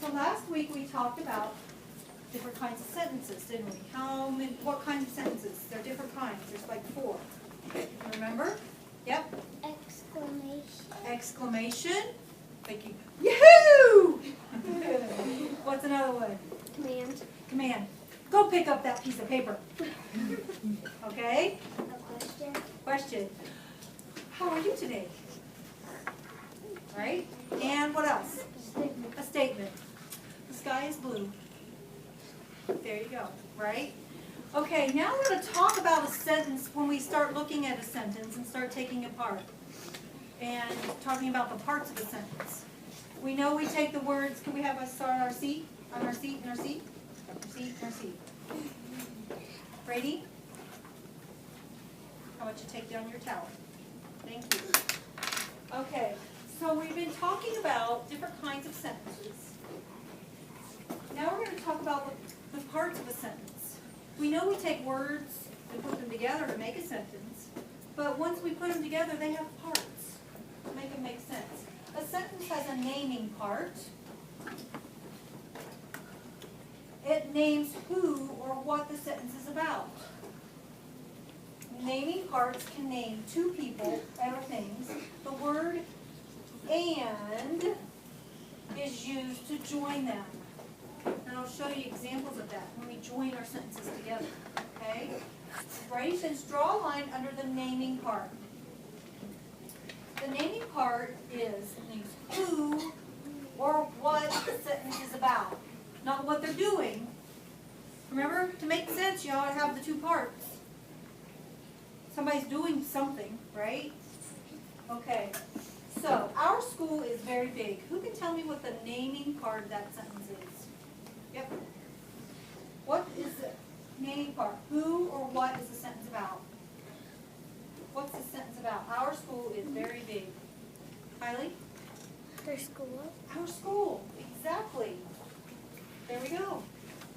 So last week we talked about different kinds of sentences, didn't we? What kinds of sentences? There are different kinds. There's like 4. Remember? Yep. Exclamation. Exclamation. Thank you. Yoo-hoo! What's another one? Command. Command. Go pick up that piece of paper. Okay? A question. Question. How are you today? Right? And what else? Statement. A statement. The sky is blue. There you go. Right? Okay, now we're going to talk about a sentence when we start looking at a sentence and start taking it apart and talking about the parts of a sentence. We know we take the words. Can we have us start on our seat? On our seat, in our seat? Our seat, in our seat. Brady? How about you take down your towel? Thank you. Okay, so we've been talking about different kinds of sentences. Now we're going to talk about the parts of a sentence. We know we take words and put them together to make a sentence, but once we put them together, they have parts to make them make sense. A sentence has a naming part. It names who or what the sentence is about. Naming parts can name 2 people or things. The word "and" is used to join them. And I'll show you examples of that when we join our sentences together. Okay? Brady says, draw a line under the naming part. The naming part is names who or what the sentence is about, not what they're doing. Remember, to make sense, you ought to have the 2 parts. Somebody's doing something, right? Okay. So, our school is very big. Who can tell me what the naming part of that sentence is? Yep. What is the naming part? Who or what is the sentence about? What's the sentence about? Our school is very big. Kylie? Their school. Our school. Exactly. There we go.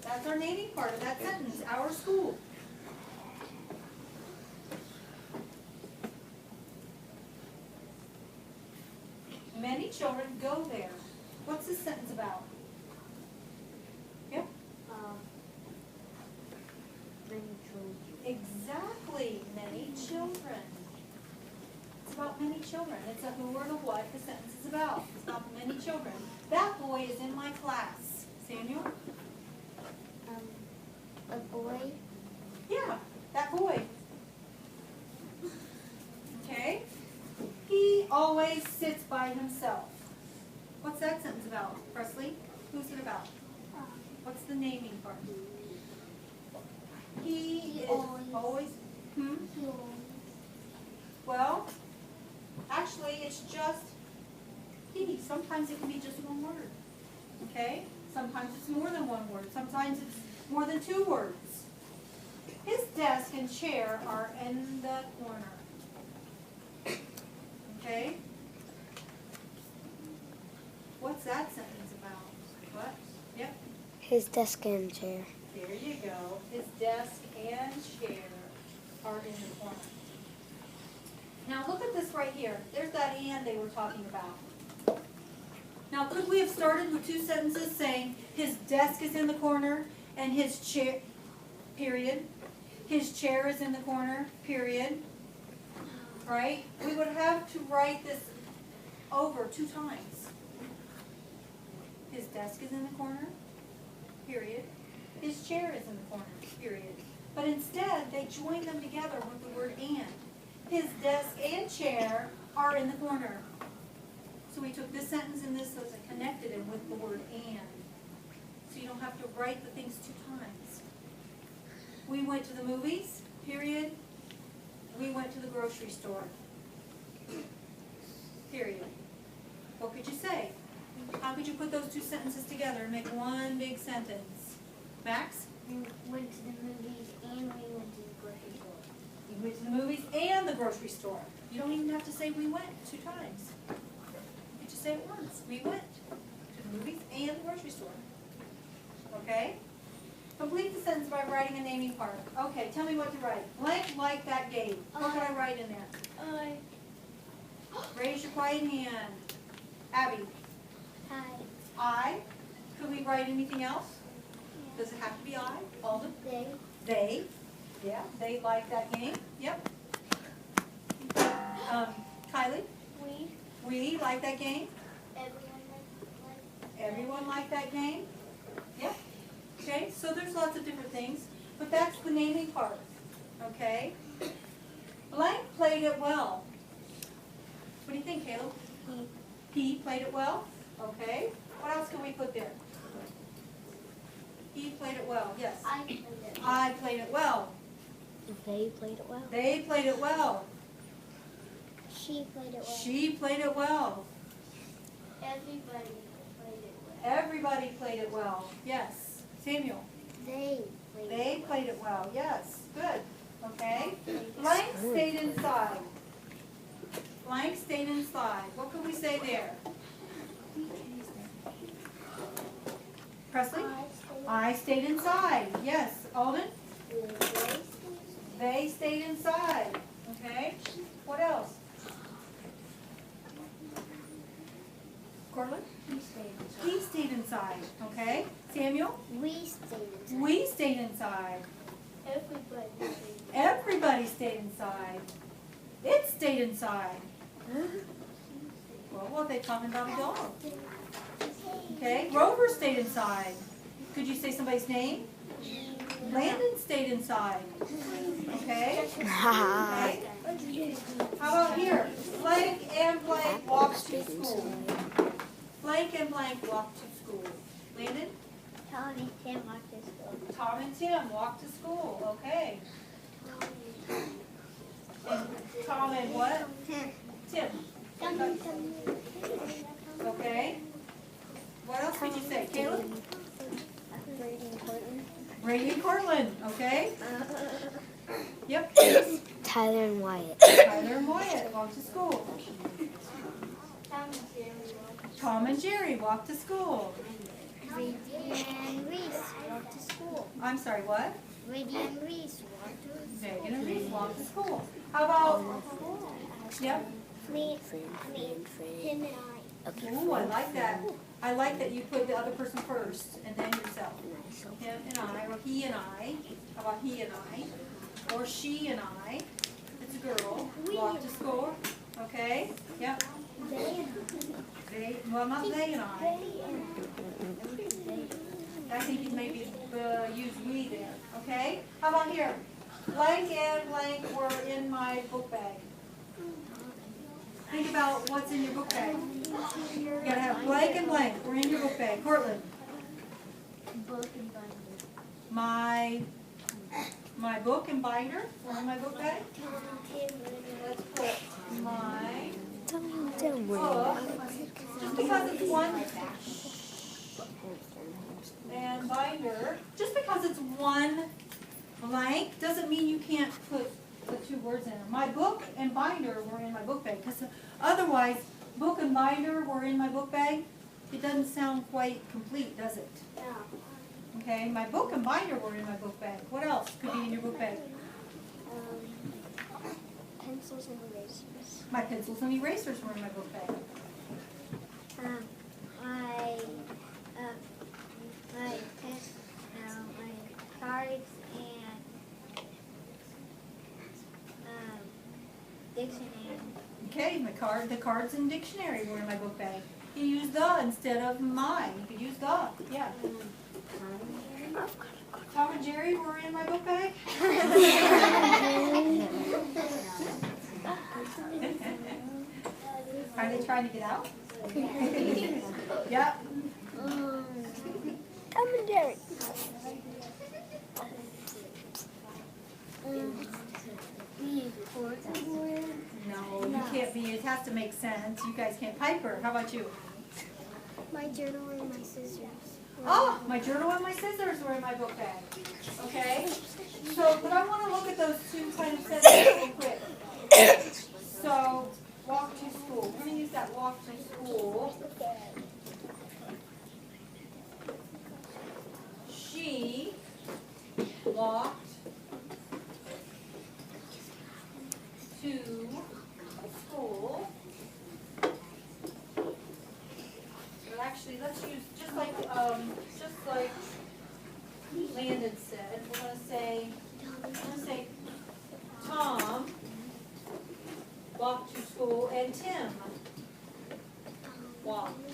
That's our naming part of that sentence. Our school. Many children go there. What's this sentence about? Yep. Many children. Exactly. Many children. It's about many children. It's a who or the what the sentence is about. It's about many children. That boy is in my class. Samuel? A boy. Yeah, that boy. Okay? He always sits by himself. What's that sentence about, Presley? Who's it about? What's the naming part? He is always. Hmm? He always. Well, actually, it's just he. Sometimes it can be just one word. Okay? Sometimes it's more than one word. Sometimes it's more than 2 words. His desk and chair are in the corner. Okay? What's that sentence about? What? Yep. His desk and chair. There you go. His desk and chair are in the corner. Now look at this right here. There's that "and" they were talking about. Now could we have started with 2 sentences saying his desk is in the corner and his chair, period. His chair is in the corner, period. Right? We would have to write this over 2 times. His desk is in the corner, period. His chair is in the corner, period. But instead, they join them together with the word "and." His desk and chair are in the corner. So we took this sentence and this and connected it with the word "and." So you don't have to write the things 2 times. We went to the movies, period. We went to the grocery store, period. What could you say? How could you put those 2 sentences together and make one big sentence? Max? We went to the movies and we went to the grocery store. You went to the movies and the grocery store. You don't even have to say "we went" 2 times. You could just say it once. We went to the movies and the grocery store. Okay? Complete the sentence by writing a naming part. Okay, tell me what to write. Blank like that game. What can I write in there? I. Raise your quiet hand. Abby. Hi. I. Could we write anything else? Does it have to be I? Alden? They. They. Yeah, they like that game. Yep. Kylie? We. We like that game. Everyone Everyone like that game? Yeah. Okay, so there's lots of different things, but that's the naming part. Okay? Blank played it well. What do you think, Caleb? He played it well. Okay. What else can we put there? He played it well. Yes. I played it. I played it well. They played it well. They played it well. She played it well. She played it well. Everybody played it well. Everybody played it well. Yes. Samuel. They played They it played it well. Yes. Good. Okay. Blank stayed inside. Blank stayed inside. What could we say there? Presley? well. I stayed inside. Yes. Alden? They They stayed inside. Okay. What else? Cortland? He stayed inside. Okay. Samuel? We stayed inside. We stayed inside. Everybody stayed Everybody stayed inside. It stayed inside. Well, what are they talking about a dog? Okay. Grover stayed inside. Could you say somebody's name? Landon stayed inside. Okay. Okay. How about here? Blank and blank walked to school. Blank and blank walked to school. Landon? Tom and Tim walked to school. Tom and Tim walked to school. Okay. And Tom and what? Tim. Okay. What else did you say? Caleb? Brady and Courtney. Brady and Cortland. Okay. Yep. Tyler and Wyatt. Tyler and Wyatt walked to school. Tom and Jerry walked. Tom and Jerry walked to school. Brady and Reese walked to school. I'm sorry, what? Brady and Reese walked to school. Megan and Reese walked to school. How about, yep. Me, Friend, him and I. Okay, Ooh, I like that. I like that you put the other person first and then yourself. Him and I, or he and I. How about he and I? Or she and I. It's a girl. Walk to school. Okay? Yep. They They, well, not they and I. I think you maybe use we there. Okay? How about here? Blank and blank were in my book bag. Think about what's in your book bag. You gotta have blank and blank were in your book bag. Cortland. book and binder. My book and binder were in my book bag. Tom and Tim were in Let's put my Don't book, just because it's one, and binder, just because it's one blank, doesn't mean you can't put the two words in there. My book and binder were in my book bag, because otherwise, book and binder were in my book bag, it doesn't sound quite complete, does it? Yeah. Okay, my book and binder were in my book bag. What else could be in your book bag? Pencils and erasers. My pencils and erasers were in my book bag. My cards and dictionary. Okay, the cards and dictionary were in my book bag. You use the instead of my. You could use the, yeah. Tom and Jerry were in my book bag. Are they trying to get out? Yep. Tom and Jerry. No, you can't be. It has to make sense. You guys can't. Piper, how about you? My journal and my scissors. Oh, my journal and my scissors were in my book bag. Okay? So, but I want to look at those two kind of sentences real quick. So, walk to school. We're going to use that walk to school. She walked to school. Well, actually, let's let's use, just like Landon said, we're gonna say, Tom walked to school and Tim walked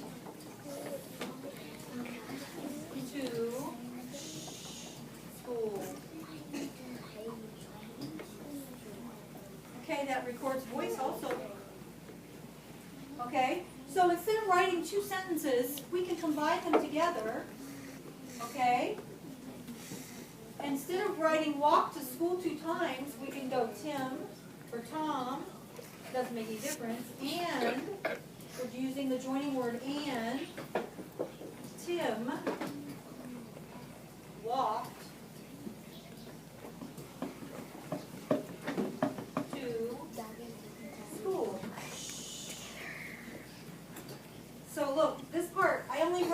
to school. Okay, that records voice also. Okay, so instead of writing two sentences, we can combine them together. Okay? Instead of writing walk to school 2 times, we can go Tim or Tom, doesn't make any difference, and we're using the joining word and, Tim walked to school. So look, this part, I only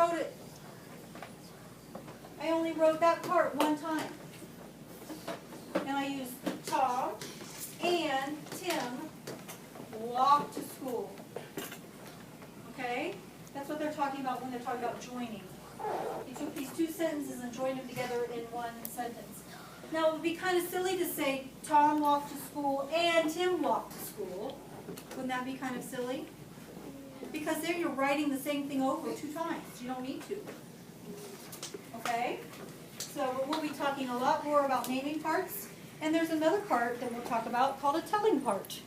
wrote that part 1 time. And I used Tom and Tim walked to school. Okay? That's what they're talking about when they're talking about joining. You took these 2 sentences and joined them together in 1 sentence. Now it would be kind of silly to say Tom walked to school and Tim walked to school. Wouldn't that be kind of silly? Because there you're writing the same thing over 2 times. You don't need to. Okay? So we'll be talking a lot more about naming parts. And there's another part that we'll talk about called a telling part.